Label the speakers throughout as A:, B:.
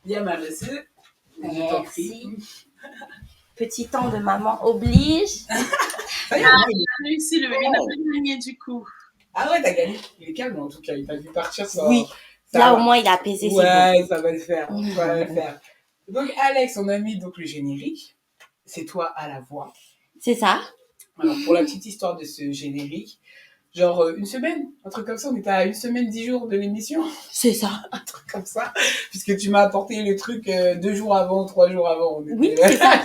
A: Bien, ma monsieur. Je t'en prie.
B: Merci. Petit temps de maman oblige.
A: Ça y est,
C: Ah, il a réussi, le bébé n'a pas gagné du coup.
A: Ah ouais, t'as gagné. Il est calme en tout cas, il t'a vu partir sans.
B: Oui.
A: Ça
B: Là,
A: va.
B: au moins, il a apaisé,
A: Ouais, ça va le faire. Ça va le faire. Donc, Alex, on a mis donc le générique. C'est toi à la voix.
B: c'est bon. C'est ça.
A: Alors, pour la petite histoire de ce générique, genre une semaine, un truc comme ça, on était à 1 semaine, 10 jours de l'émission.
B: C'est ça.
A: Un truc comme ça. Puisque tu m'as apporté le truc 2 jours avant, 3 jours avant.
B: Oui, c'est ça.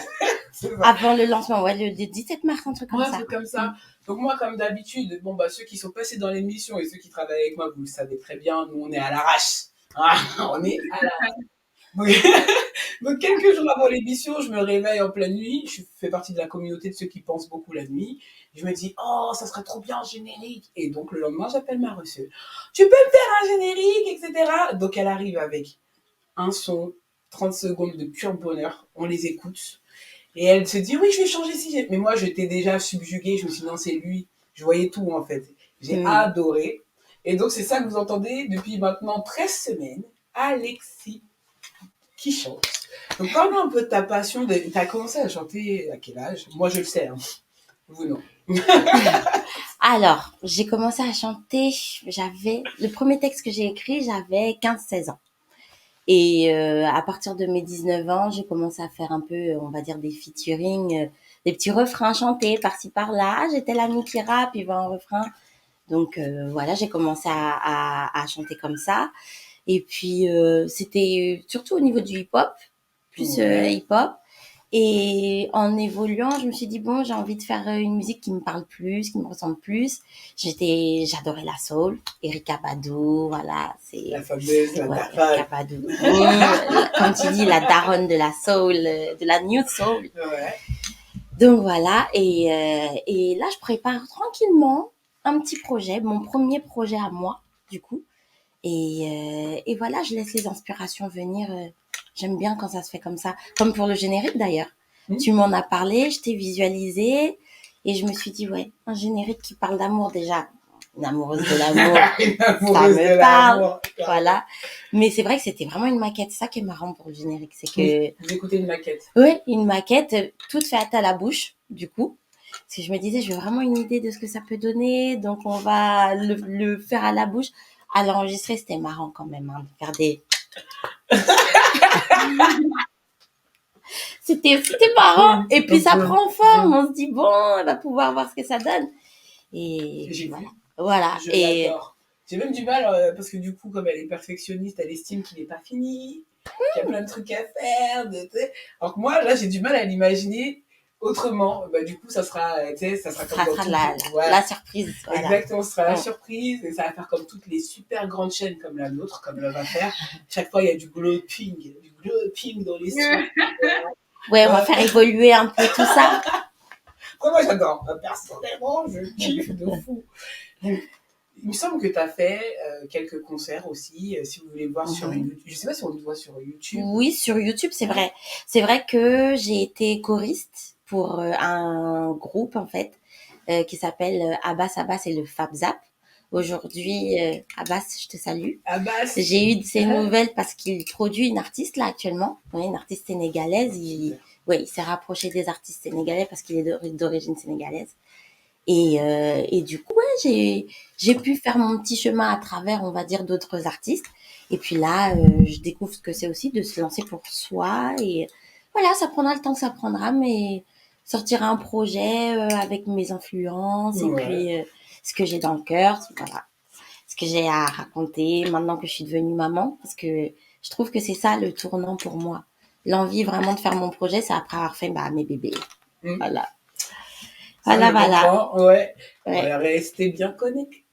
A: C'est ça.
B: Avant le lancement, ouais, le 17 mars, un truc comme
A: Ouais,
B: ça.
A: un truc comme ça. Donc moi, comme d'habitude, bon bah ceux qui sont passés dans l'émission et ceux qui travaillent avec moi, vous le savez très bien, nous on est à l'arrache. Ah, on est à l'arrache. Donc, quelques jours avant l'émission, je me réveille en pleine nuit. Je fais partie de la communauté de ceux qui pensent beaucoup la nuit. Je me dis, oh, ça serait trop bien un générique. Et donc le lendemain, j'appelle ma reçue. Tu peux me faire un générique, etc. Donc elle arrive avec un son, 30 secondes de pur bonheur. On les écoute. Et elle se dit, oui, je vais changer si. Mais moi, j'étais déjà subjuguée. Je me suis dit, non, c'est lui. Je voyais tout, en fait. J'ai adoré. Et donc, c'est ça que vous entendez depuis maintenant 13 semaines. Alexis qui chante. Donc, parle-nous un peu de ta passion. Tu as commencé à chanter à quel âge? Moi, je le sais. Hein. Vous, non.
B: Alors, j'ai commencé à chanter, le premier texte que j'ai écrit, j'avais 15-16 ans. Et à partir de mes 19 ans, j'ai commencé à faire un peu, on va dire, des featuring, des petits refrains chantés par-ci par-là. J'étais l'amie qui rappe, il va en refrain. Donc voilà, j'ai commencé à chanter comme ça. Et puis c'était surtout au niveau du hip-hop, plus hip-hop. Et en évoluant, je me suis dit bon, j'ai envie de faire une musique qui me parle plus, qui me ressemble plus. J'adorais la soul, Erykah Badu, voilà, c'est
A: la fameuse, la
B: Erykah Badu. Comme tu dis, la daronne de la soul, de la new soul.
A: Ouais.
B: Donc voilà, et là je prépare tranquillement un petit projet, mon premier projet à moi, du coup. Et voilà, je laisse les inspirations venir. J'aime bien quand ça se fait comme ça. Comme pour le générique d'ailleurs. Tu m'en as parlé, je t'ai visualisé et je me suis dit, ouais, un générique qui parle d'amour déjà. Une amoureuse de l'amour, ça me parle. Voilà. Mais c'est vrai que c'était vraiment une maquette. C'est ça qui est marrant pour le générique. C'est que.
A: Vous écoutez une maquette.
B: Oui, une maquette, toute faite à la bouche, du coup. Parce que je me disais, j'ai vraiment une idée de ce que ça peut donner. Donc, on va le faire à la bouche. À l'enregistrer, c'était marrant quand même, hein, de faire des. c'était marrant. Et puis, ça prend forme. On se dit, bon, elle va pouvoir voir ce que ça donne. Et voilà.
A: Je l'adore. J'ai même du mal, parce que du coup, comme elle est perfectionniste, elle estime qu'il n'est pas fini, qu'il y a plein de trucs à faire. Alors que moi, là, j'ai du mal à l'imaginer autrement. Bah, du coup, ça sera comme
B: la surprise.
A: Voilà. Exactement, ce sera la surprise. Et ça va faire comme toutes les super grandes chaînes comme la nôtre, comme elle va faire. Chaque fois, il y a du glow-ping dans les sons.
B: Ouais, on va faire évoluer un peu tout ça.
A: Moi, j'adore. Personnellement, je kiffe de fou. Il me semble que tu as fait quelques concerts aussi, si vous voulez voir sur YouTube. Je ne sais pas si on le voit sur YouTube.
B: Oui, sur YouTube, c'est vrai. C'est vrai que j'ai été choriste pour un groupe, en fait, qui s'appelle Abbas et le Fab Zap. Aujourd'hui, Abbas, je te salue.
A: Abbas.
B: J'ai eu de ses nouvelles parce qu'il produit une artiste, là, actuellement. Oui, une artiste sénégalaise. Il s'est rapproché des artistes sénégalais parce qu'il est d'origine sénégalaise. Et du coup, ouais, j'ai pu faire mon petit chemin à travers, on va dire, d'autres artistes. Et puis là, je découvre ce que c'est aussi de se lancer pour soi. Et voilà, ça prendra le temps que ça prendra, mais sortir un projet avec mes influences et puis ce que j'ai dans le cœur, voilà, ce que j'ai à raconter maintenant que je suis devenue maman, parce que je trouve que c'est ça le tournant pour moi. L'envie vraiment de faire mon projet, c'est après avoir fait mes bébés. Voilà.
A: Voilà. Ouais. On va rester bien connectés.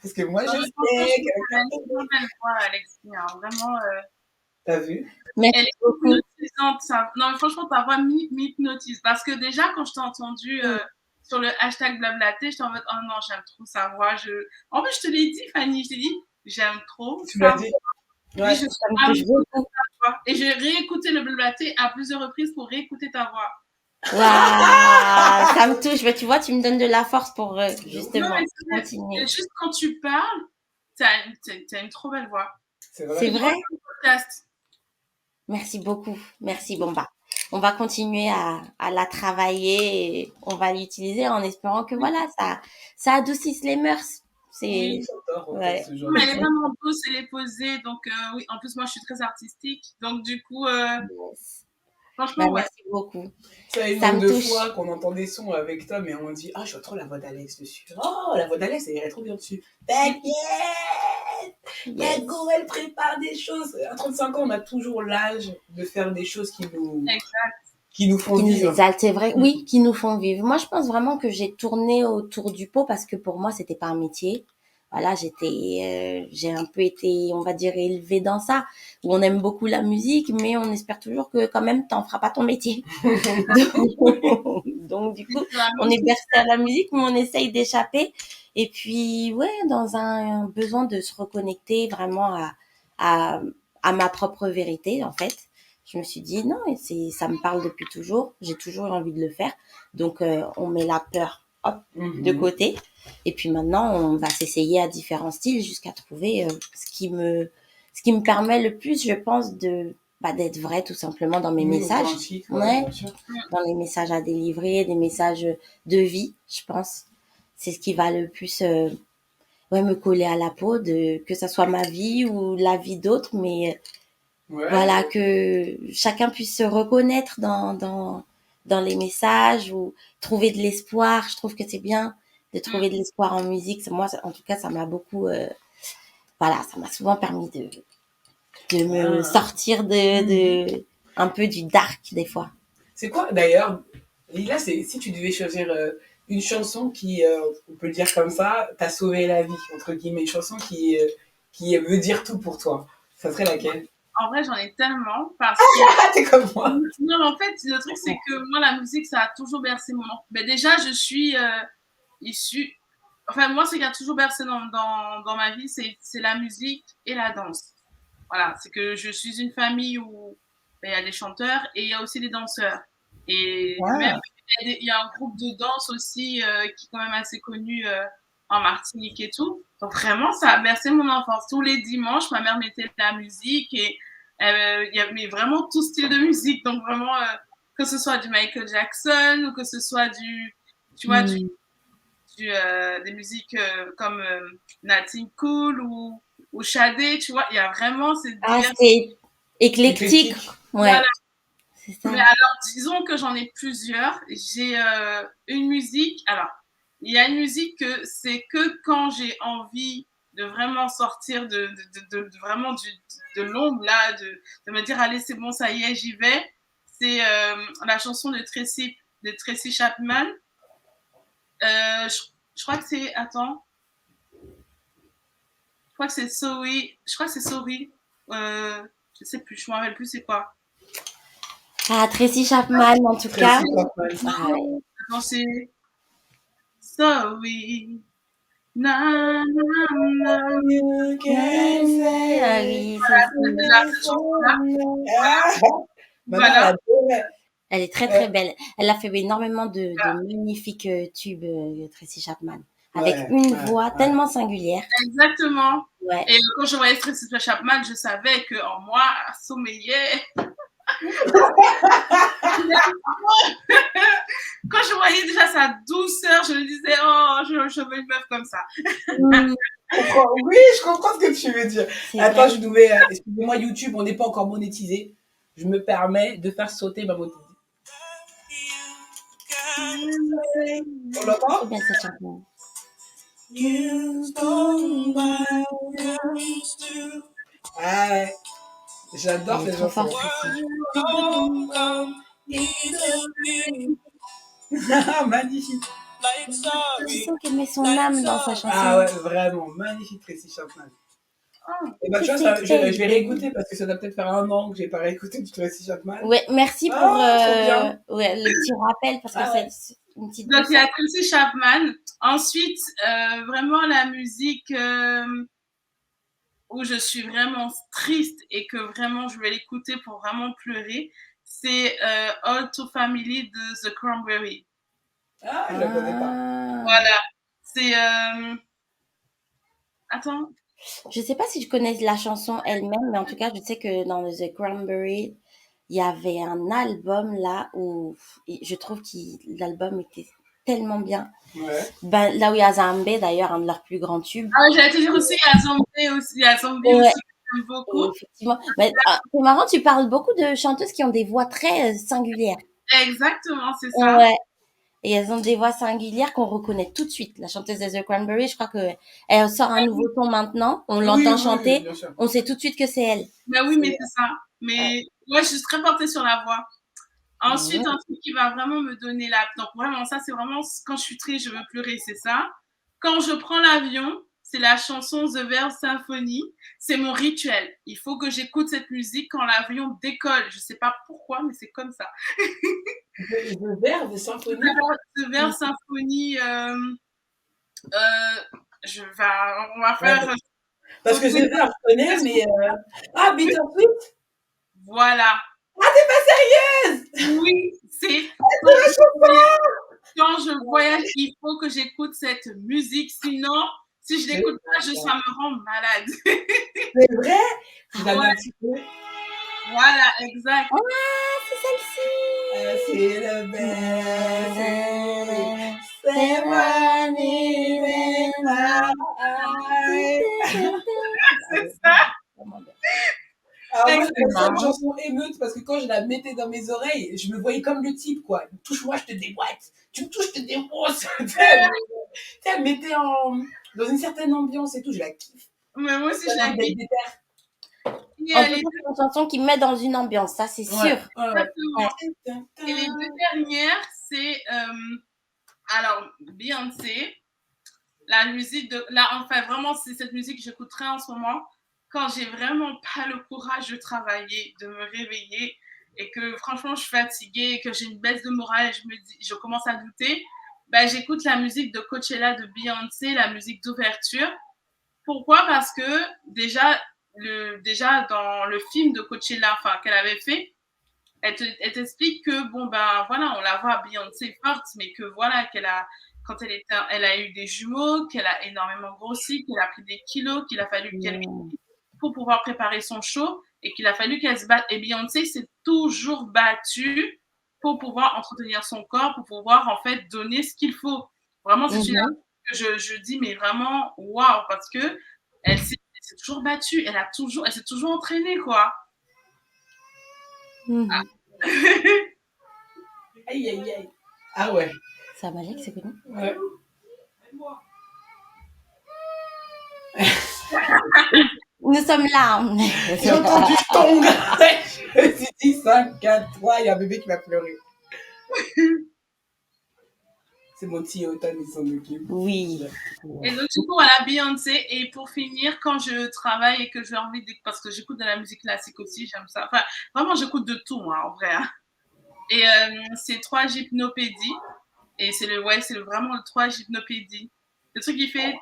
A: Parce que moi, je sais
C: qu'elle a une belle voix, Alexis. Hein. Vraiment.
A: T'as vu?
B: Merci
C: elle est
B: beaucoup.
C: hypnotisante. Non, mais franchement, ta voix m'hypnotise. Parce que déjà, quand je t'ai entendu sur le hashtag blablaté, j'étais en mode, oh non, j'aime trop sa voix. En plus, je te l'ai dit, Fanny, je t'ai dit, j'aime trop.
A: Tu m'as dit.
C: Ouais. Oui, et j'ai réécouté le blablaté à plusieurs reprises pour réécouter ta voix.
B: Waouh, ça me touche. Tu vois, tu me donnes de la force pour justement continuer.
C: Juste quand tu parles, t'as une trop belle voix.
A: C'est
B: C'est
A: vrai.
B: vrai?
C: Podcast.
B: Merci beaucoup. Merci. Bon, bah, on va continuer à la travailler et on va l'utiliser en espérant que voilà, ça adoucisse les mœurs.
A: Oui,
B: C'est,
A: j'adore
B: ouais.
A: ce genre
C: Mais
A: de
C: elle est
A: choses.
C: vraiment douce, elle est posée. Donc, oui, en plus, moi, je suis très artistique. Donc, du coup,
B: Yes. Bah,
C: franchement, ouais.
B: merci beaucoup.
A: Ça, une
B: Ça
A: nombre
B: me
A: de
B: touche.
A: fois qu'on entend des sons avec Tom et on dit ah, je vois trop la voix d'Alex dessus. Oh, la voix d'Alex, elle irait trop bien dessus. T'inquiète, la
B: Yes.
A: go, elle prépare des choses. À 35 ans, on a toujours l'âge de faire des choses
C: Exact.
A: qui nous font
B: Qui nous
A: vivre.
B: exaltent, c'est vrai. Oui, qui nous font vivre. Moi, je pense vraiment que j'ai tourné autour du pot parce que pour moi, c'était pas un métier. Voilà, j'ai un peu été, on va dire, élevée dans ça, où on aime beaucoup la musique, mais on espère toujours que quand même, t'en feras pas ton métier. Donc, du coup,
C: C'est la
B: on
C: même
B: est
C: chose.
B: bercé à la musique, mais on essaye d'échapper. Et puis, ouais, dans un besoin de se reconnecter vraiment à, à ma propre vérité, en fait. Je me suis dit, non, et ça me parle depuis toujours. J'ai toujours eu envie de le faire. Donc, on met la peur, hop, de côté. Et puis maintenant, on va s'essayer à différents styles jusqu'à trouver ce qui me permet le plus, je pense, d'être vrai tout simplement dans mes messages.
A: Authentique, ouais,
B: Ouais,
A: bien sûr.
B: dans les messages à délivrer, des messages de vie, je pense. C'est ce qui va le plus ouais, me coller à la peau, que ça soit ma vie ou la vie d'autres, mais
A: Ouais.
B: voilà, que chacun puisse se reconnaître dans les messages ou trouver de l'espoir. Je trouve que c'est bien de trouver de l'espoir en musique. Moi, en tout cas, ça m'a beaucoup, voilà, ça m'a souvent permis de me
A: Ah.
B: sortir un peu du dark des fois.
A: C'est quoi d'ailleurs, Lila, si tu devais choisir une chanson qui, on peut le dire comme ça, t'a sauvé la vie, entre guillemets, une chanson qui veut dire tout pour toi, ça serait laquelle?
C: En vrai, j'en ai tellement parce que
A: Ah, t'es comme moi.
C: non, mais en fait, le truc, c'est que moi, la musique, ça a toujours bercé mon enfance. Mais déjà, je suis issue. Enfin, moi, ce qui a toujours bercé dans ma vie, c'est la musique et la danse. Voilà, c'est que je suis une famille où ben, il y a des chanteurs et il y a aussi des danseurs. Et même,
A: Ah.
C: il y a un groupe de danse aussi qui est quand même assez connu en Martinique et tout. Donc vraiment, ça a bercé mon enfance. Tous les dimanches, ma mère mettait de la musique et il y avait vraiment tout style de musique. Donc vraiment, que ce soit du Michael Jackson ou que ce soit tu vois,
B: Hmm.
C: des musiques comme Nat King Cole ou Sade, tu vois, il y a vraiment cette
B: Ah,
C: diversité.
B: c'est éclectique.
A: Éclectique.
B: Ouais,
C: Voilà.
B: c'est
C: Mais
B: ça.
C: alors, disons que j'en ai plusieurs. J'ai une musique. Alors, il y a une musique que c'est que quand j'ai envie de vraiment sortir vraiment de l'ombre, là, de me dire, allez, c'est bon, ça y est, j'y vais. C'est la chanson de Tracy Chapman. Je crois que c'est. Attends. Je crois que c'est Sorry. Je crois que c'est Sorry. Je sais plus, je me rappelle plus c'est quoi.
B: Ah, Tracy Chapman, en tout cas.
A: Tracy Chapman.
B: Ah, ouais.
C: Non, c'est Sorry. Na, na, na.
A: You can
B: Ah
A: say
B: oui, c'est ça.
C: Cette chanson-là,
A: Ah. Maintenant, elle
C: voilà.
A: adore.
B: Elle est très très belle. Elle a fait énormément de magnifiques tubes, Tracy Chapman, avec
A: Ouais,
B: une
A: ouais,
B: voix
A: ouais.
B: tellement singulière.
C: Exactement.
B: Ouais.
C: Et quand je voyais Tracy Chapman, je savais qu'en moi sommeillait. Quand je voyais déjà sa douceur, je me disais, oh, je veux une meuf comme ça.
B: Mm,
A: Oui, je comprends ce que tu veux dire.
B: c'est
A: Attends,
B: vrai.
A: je devais. Excusez-moi, YouTube, on n'est pas encore monétisé. Je me permets de faire sauter ma monétisation. On
B: Trop
A: l'entend?
B: bien cette chanson.
A: Ah ouais,
B: Elle
A: j'adore
B: est
A: cette
B: trop
A: chanson.
B: forte, Tracy.
A: Magnifique.
B: Tu sens qu'elle met son âme dans sa
A: Ah ouais,
B: chanson.
A: vraiment, magnifique Tracy Chapman.
C: Oh,
A: Et bah tu
B: Que
A: vois,
B: c'est
A: je vais
B: baby.
A: réécouter parce que ça doit peut-être faire un an que j'ai pas réécouté du Tracy Chapman.
B: Ouais, merci pour
A: Ah, trop bien.
B: ouais, le petit rappel parce que
A: Ah ouais.
B: c'est une petite
C: donc, il y
B: douceur.
C: a Tracy Chapman. Ensuite, vraiment la musique où je suis vraiment triste et que vraiment je vais l'écouter pour vraiment pleurer, c'est All Too Family de The Cranberry.
A: Ah, je la connais pas.
B: Ah.
C: Voilà. C'est. Attends.
B: Je sais pas si je connais la chanson elle-même, mais en tout cas, je sais que dans The Cranberries, il y avait un album là où je trouve que l'album était tellement bien.
A: Ouais.
B: Ben, là où il y a Zambé, d'ailleurs, un de leurs plus grands tubes.
C: Ah, j'allais te dire aussi, il y a Zombie aussi, il y a Zombie
B: Ouais,
C: aussi que j'aime
B: et
C: beaucoup.
B: effectivement. Mais c'est marrant, tu parles beaucoup de chanteuses qui ont des voix très singulières.
C: Exactement, c'est ça.
B: Ouais. Et elles ont des voix singulières qu'on reconnaît tout de suite. La chanteuse de The Cranberries, je crois que elle sort un nouveau son maintenant. On
A: Oui,
B: l'entend
A: oui, oui,
B: chanter.
A: bien sûr.
B: On sait tout de suite que c'est elle.
C: Ben oui,
B: C'est,
C: mais c'est ça.
B: ouais.
C: Mais ouais, je suis très portée sur la voix. Ensuite,
B: Mhm.
C: un truc qui va vraiment me donner la... Donc vraiment, ça, c'est vraiment quand je suis triste, je veux pleurer, c'est ça. Quand je prends l'avion, c'est la chanson The Verve Symphony. C'est mon rituel. Il faut que j'écoute cette musique quand l'avion décolle. Je sais pas pourquoi, mais c'est comme ça.
A: The Verve Symphonie.
C: The Verve Symphony, on va
A: Ouais,
C: faire
A: parce que
C: sauter.
A: The Verve, je connais, mais. Ah, Bittersweet?
C: Voilà.
A: Ah, t'es pas sérieuse?
C: Oui, c'est
A: C'est la chanson!
C: quand je voyage, il faut que j'écoute cette musique. Sinon, si je l'écoute pas, ça me rend malade.
A: C'est vrai? Je l'avais
C: Ouais,
A: un petit peu.
C: voilà, exact.
B: Ah, c'est celle-ci.
A: C'est le best. C'est mon
C: C'est ça.
A: Alors moi, j'appelle ça une
B: Marrant.
A: chanson émeute parce que quand je la mettais dans mes oreilles, je me voyais comme le type, quoi. Touche-moi, je te déboîte. Tu me touches, je te défonce. Tu sais, elle me mettait dans une certaine ambiance et tout, je la kiffe.
C: Mais moi aussi, je
A: J'ai
C: la
A: envie d'être
C: kiffe.
A: déter.
C: Et
B: En tout
C: les
B: cas, c'est une chanson qui met dans une ambiance, ça c'est sûr.
A: Ouais.
B: Ouais.
C: Et les deux dernières, c'est alors Beyoncé, la musique de là, enfin vraiment, c'est cette musique que j'écouterai en ce moment quand j'ai vraiment pas le courage de travailler, de me réveiller et que franchement je suis fatiguée, que j'ai une baisse de morale et je commence à douter. Ben, j'écoute la musique de Coachella de Beyoncé, la musique d'ouverture. Pourquoi? Parce que déjà dans le film de Coachella, enfin qu'elle avait fait, elle t'explique que bon ben voilà, on la voit Beyoncé forte, mais que voilà qu'elle a quand elle a eu des jumeaux, qu'elle a énormément grossi, qu'elle a pris des kilos, qu'il a fallu qu'elle
B: Mm.
C: pour pouvoir préparer son show et qu'il a fallu qu'elle se batte. Et Beyoncé s'est toujours battue pour pouvoir entretenir son corps, pour pouvoir en fait donner ce qu'il faut. Vraiment, c'est une
B: Mhm.
C: que je dis mais vraiment waouh parce que elle s'est toujours battue, elle s'est toujours entraînée quoi.
B: Mhm.
A: Aïe, aïe, aïe. Ah ouais.
B: Ça Malek, c'est connu.
A: Ouais.
B: Nous sommes là.
A: J'ai entendu Tong. Je me suis dit 5, 4, 3, il y a un bébé qui va pleurer. C'est mon petit Automne, il s'en occupe.
B: Oui.
C: Et donc, du coup, voilà, Beyoncé. Et pour finir, quand je travaille et que j'ai envie d'écouter, parce que j'écoute de la musique classique aussi, j'aime ça. Enfin, vraiment, j'écoute de tout, moi, en vrai. Hein. Et c'est 3 Gypnopédies. Et c'est vraiment le 3 Gypnopédies. Le truc qui fait.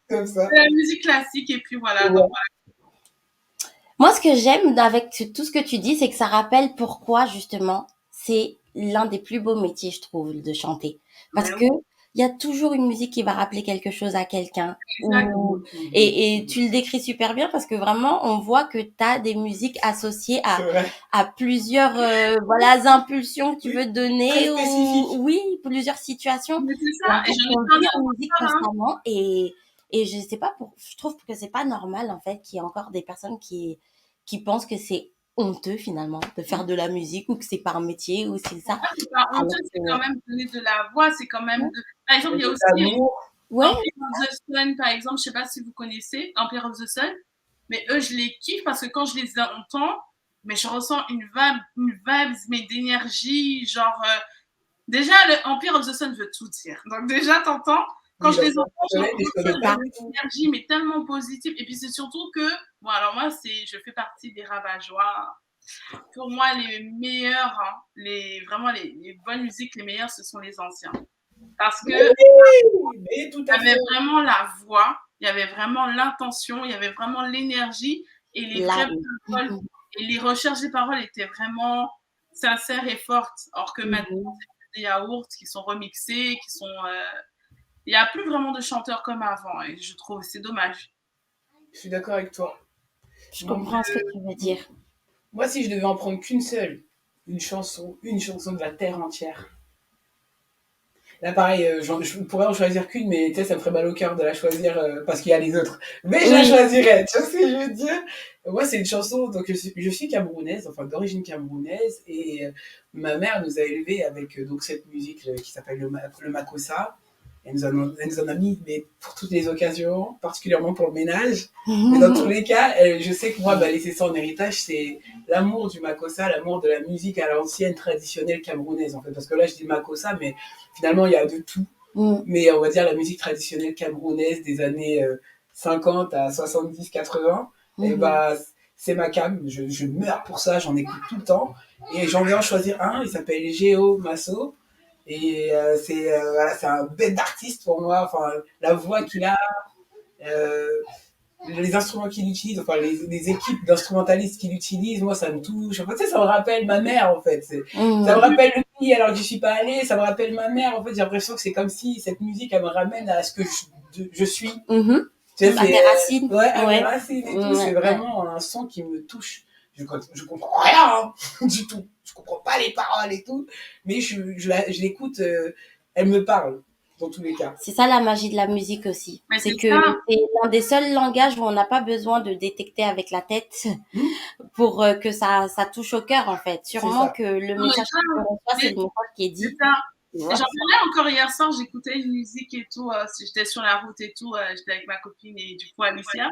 A: Comme ça.
C: C'est la musique classique. Et puis voilà. Donc,
B: Moi, ce que j'aime avec tout ce que tu dis, c'est que ça rappelle pourquoi, justement, c'est l'un des plus beaux métiers, je trouve, de chanter. Parce
C: voilà.
B: que il y a toujours une musique qui va rappeler quelque chose à quelqu'un.
C: Exact.
B: Et tu le décris super bien parce que vraiment, on voit que tu as des musiques associées
A: C'est vrai.
B: à plusieurs voilà, impulsions que tu
A: Oui,
B: veux donner.
A: très spécifique.
B: Oui, plusieurs situations.
C: Mais c'est
B: Et
C: ça.
B: en
C: Et
B: fait,
C: j'en ai
B: on
C: plein
B: vit en
C: d'autres.
B: musique
C: Hein.
B: constamment et je sais pas je trouve que c'est pas normal en fait qu'il y ait encore des personnes qui pensent que c'est honteux finalement de faire de la musique ou que c'est pas un métier ou c'est ça.
C: C'est pas
B: Alors
C: honteux,
B: que,
C: c'est quand même donner de la voix, c'est quand même
B: ouais,
C: de... Par exemple, il y a aussi
A: L'amour.
B: ouais,
C: Empire of the Sun, par exemple, je sais pas si vous connaissez Empire of the Sun, mais eux, je les kiffe parce que quand je les entends, mais je ressens une vibe mais d'énergie, genre... déjà, le Empire of the Sun veut tout dire. Donc déjà, t'entends, quand
A: Oui,
C: je les
A: l'enfant,
C: entends,
A: je connais, mais je
C: j'ai
A: connais pas.
C: une énergie, mais tellement positive. Et puis c'est surtout que, bon, alors moi, je fais partie des rabat-joie. Pour moi, les meilleurs, hein, vraiment les bonnes musiques, les meilleures, ce sont les anciens. Parce que
A: Mais tout
C: il
A: à
C: y avait
A: fait.
C: vraiment la voix, il y avait vraiment l'intention, il y avait vraiment l'énergie et les vraies
B: l'âme.
C: paroles. Et les recherches des paroles étaient vraiment sincères et fortes. Or que maintenant,
B: Mhm.
C: des yaourts qui sont remixés, qui sont. Il n'y a plus vraiment de chanteurs comme avant, et je trouve c'est dommage.
A: Je suis d'accord avec toi.
B: Je
A: Donc,
B: comprends ce que tu veux dire.
A: moi, si je devais en prendre qu'une seule, une chanson de la terre entière. Là, pareil, je pourrais en choisir qu'une, mais tu sais, ça me ferait mal au cœur de la choisir parce qu'il y a les autres. Mais je la
B: Oui.
A: choisirais, tu vois ce que je veux dire? Moi, c'est une chanson, donc je suis camerounaise, enfin d'origine camerounaise, et ma mère nous a élevés avec donc cette musique qui s'appelle le Makossa. Elle nous en a mis mais pour toutes les occasions, particulièrement pour le ménage. Mais dans tous les cas, je sais que moi, bah, laisser ça en héritage, c'est l'amour du Makossa, l'amour de la musique à l'ancienne, traditionnelle camerounaise, en fait. Parce que là, je dis Makossa, mais finalement, il y a de tout. Mais on va dire la musique traditionnelle camerounaise des années 50 à 70, 80, et bah, c'est ma cam. Je meurs pour ça, j'en écoute tout le temps. Et j'en vais en choisir un, il s'appelle Géo Masso. Et voilà, c'est un bête d'artiste pour moi. Enfin, la voix qu'il a, euh, les instruments qu'il utilise, enfin les équipes d'instrumentalistes qu'il utilise, moi ça me touche. Enfin, tu sais, ça me rappelle ma mère en fait. Ça me rappelle le pays alors que je suis pas allée. Ça me rappelle ma mère en fait. J'ai l'impression que c'est comme si cette musique elle me ramène à ce que je suis. Tu sais,
B: À tes racines.
A: Ouais, à mes racines et tout. C'est vraiment un son qui me touche. Je comprends rien hein, du tout. Je comprends pas les paroles et tout, mais je l'écoute, elle me parle dans tous les cas.
B: C'est ça la magie de la musique aussi.
C: Mais
B: C'est
C: c'est
B: que
C: ça.
B: c'est l'un des seuls langages où on n'a pas besoin de détecter avec la tête pour que ça touche au cœur en fait. Sûrement que le
C: Non, mais
B: message
C: ça,
B: qu'on reçoit, c'est
C: mais
B: le message qui est
C: c'est
B: dit.
C: ça.
B: Tu
C: Et
B: vois.
C: j'en parlais encore hier soir, j'écoutais une musique et tout, si j'étais sur la route et tout, j'étais avec ma copine et du coup Alicia.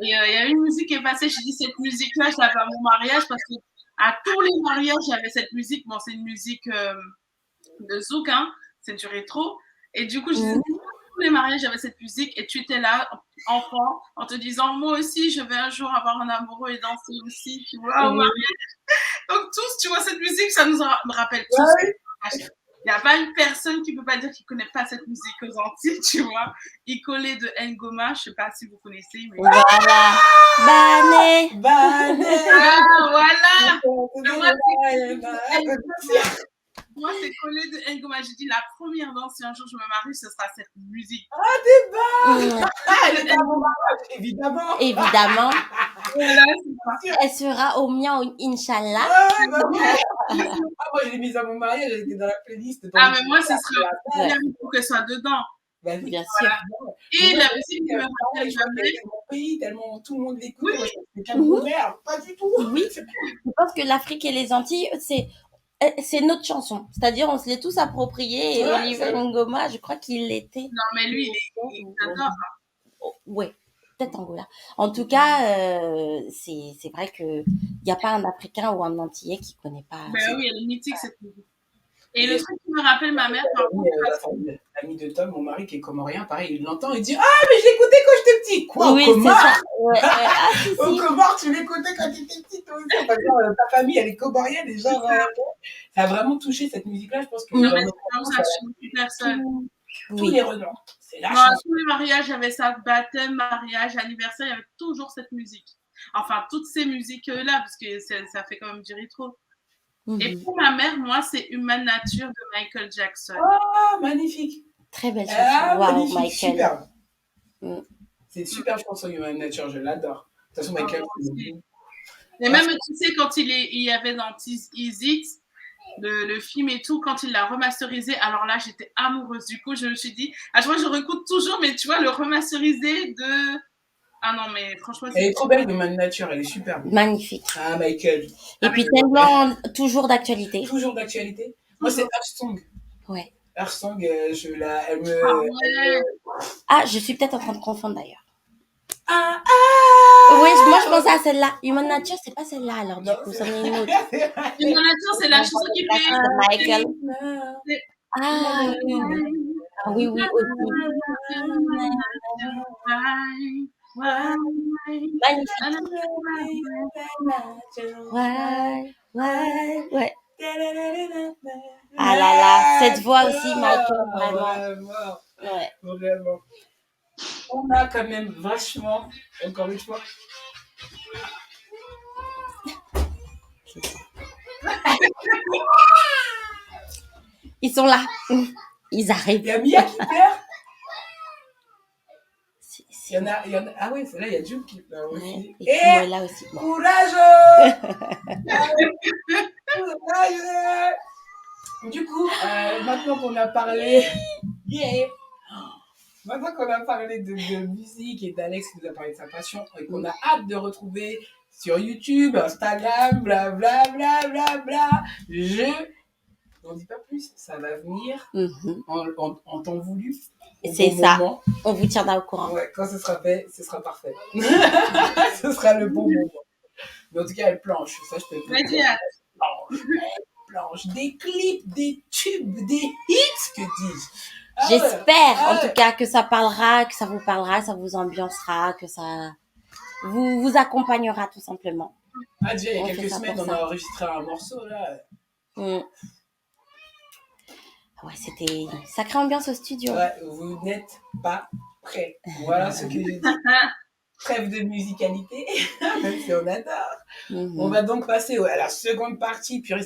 C: Et il y a une musique qui est passée, je dis cette musique-là, je l'avais à mon mariage parce que à tous les mariages, j'avais cette musique. Bon, c'est une musique de zouk, hein, c'est du rétro. Et du coup, je disais, tous les mariages, j'avais cette musique et tu étais là, enfant, en te disant, moi aussi, je vais un jour avoir un amoureux et danser aussi, tu vois, au mariage. Donc tous, tu vois, cette musique, ça nous rappelle tous. Il n'y a pas une personne qui ne peut pas dire qu'il ne connaît pas cette musique aux Antilles, tu vois. Icolé de Ngoma, je ne sais pas si vous connaissez. Mais...
B: Voilà. Bané.
C: Ah, voilà. Moi, c'est collé de Ngoma. J'ai dit, la première danse, si un jour je me marie, ce sera cette musique.
A: Ah, t'es bonne. Elle est à mon mariage, évidemment.
B: Évidemment.
C: Voilà,
B: elle sera au mien, Inch'Allah.
A: Bah ouais. Moi, je l'ai mise à mon mariage, elle était dans la playlist.
C: Mais moi, ce serait bien pour qu'elle soit dedans.
A: Bah,
B: bien sûr.
C: Et la musique qui me rappelle jamais.
A: Mon pays, tellement tout le monde l'écoute. Oui. C'est Camerounais, pas du tout.
B: Oui. Je pense que l'Afrique et les Antilles, c'est notre chanson. C'est-à-dire, on se l'est tous approprié. Et Oliver Ngoma, je crois qu'il l'était.
C: Non, mais lui, il adore.
B: Ouais, peut-être Angola. En tout cas, c'est vrai qu'il n'y a pas un Africain ou un Antillais qui ne connaît pas.
C: Ben oui, elle est mythique cette musique. Et le truc qui me rappelle ma mère, par contre.
A: L'ami de Tom, mon mari qui est comorien, pareil, il l'entend, il dit ah, mais je l'écoutais quand j'étais petit. Quoi,
B: oui,
A: Comore
B: c'est ça. Ouais,
A: Au Comore, tu l'écoutais quand t'étais petite aussi. Ta famille, elle est comorienne et genre. Ça a vraiment touché cette musique-là, je pense que.
C: Non, mais ça touche plus personne.
A: Tous les relents. C'est la
C: chanson. Tous les mariages, il y avait ça, baptême, mariage, anniversaire, il y avait toujours cette musique. Enfin, toutes ces musiques-là, parce que ça fait quand même du rétro. Et pour ma mère, moi, c'est Human Nature de Michael Jackson.
A: Ah, magnifique.
B: Très belle chanson. Wow, Michael.
A: Superbe. C'est une super chanson, Human Nature, je l'adore. De toute façon, Michael,
C: et même, tu sais, quand il y avait dans Is It, le film et tout, quand il l'a remasterisé, alors là, j'étais amoureuse. Du coup, je me suis dit, à chaque fois, je réécoute toujours, mais tu vois, le remasterisé de... Ah non, mais franchement...
A: Elle est trop belle, Human Nature, elle est superbe.
B: Magnifique.
A: Ah, Michael.
B: Et puis tellement toujours d'actualité.
A: Toujours d'actualité. Moi, c'est Earthsong.
B: Ouais.
A: Earthsong, elle me...
B: Ah, je suis peut-être en train de confondre d'ailleurs.
A: Oui,
B: moi je pensais à celle-là. Human Nature, c'est pas celle-là alors du coup, c'en est une autre.
C: Human Nature, c'est la chanson qui fait...
B: Michael. Oui, oui, aussi. Ouais. Ah là là, cette voix aussi, Michael, vraiment.
A: Ouais. Vraiment. On a quand même vachement, encore une fois.
B: Ils sont là. Ils
A: Il
B: arrivent.
A: y a Mia qui pleure.
B: C'est-
A: Il
B: c'est-
A: y en a, ah ouais, là, il y a Jules qui pleure
B: Ouais,
A: aussi.
B: et
A: Et
B: Kimo est là aussi. Bon.
A: courage! Courage! Du coup, maintenant qu'on a parlé, yeah. Maintenant qu'on a parlé de musique et d'Alex qui nous a parlé de sa passion et qu'on a hâte de retrouver sur YouTube, Instagram, bla bla bla bla bla, n'en dis pas plus, ça va venir en temps voulu.
B: C'est
A: bon
B: ça.
A: Moment.
B: On vous tiendra au courant.
A: Ouais, quand ce sera fait, ce sera parfait. Ce sera le bon moment. Mais en tout cas, elle planche, ça je peux le dire. Elle planche. Des clips, des tubes, des hits, que dis-je. Ah ouais.
B: J'espère
A: Ah
B: en
A: ouais.
B: tout cas que ça parlera, que ça vous parlera, ça vous ambiancera, que ça vous accompagnera tout simplement.
A: Ah, déjà, il y a
B: On
A: quelques
B: fait ça
A: semaines,
B: pour
A: on
B: ça.
A: a enregistré un morceau là.
B: Ouais, c'était une sacrée ambiance au studio.
A: Ouais, vous n'êtes pas prêts. Voilà ce que j'ai dit. Trêve de musicalité, même si on adore. On va donc passer à la seconde partie, puis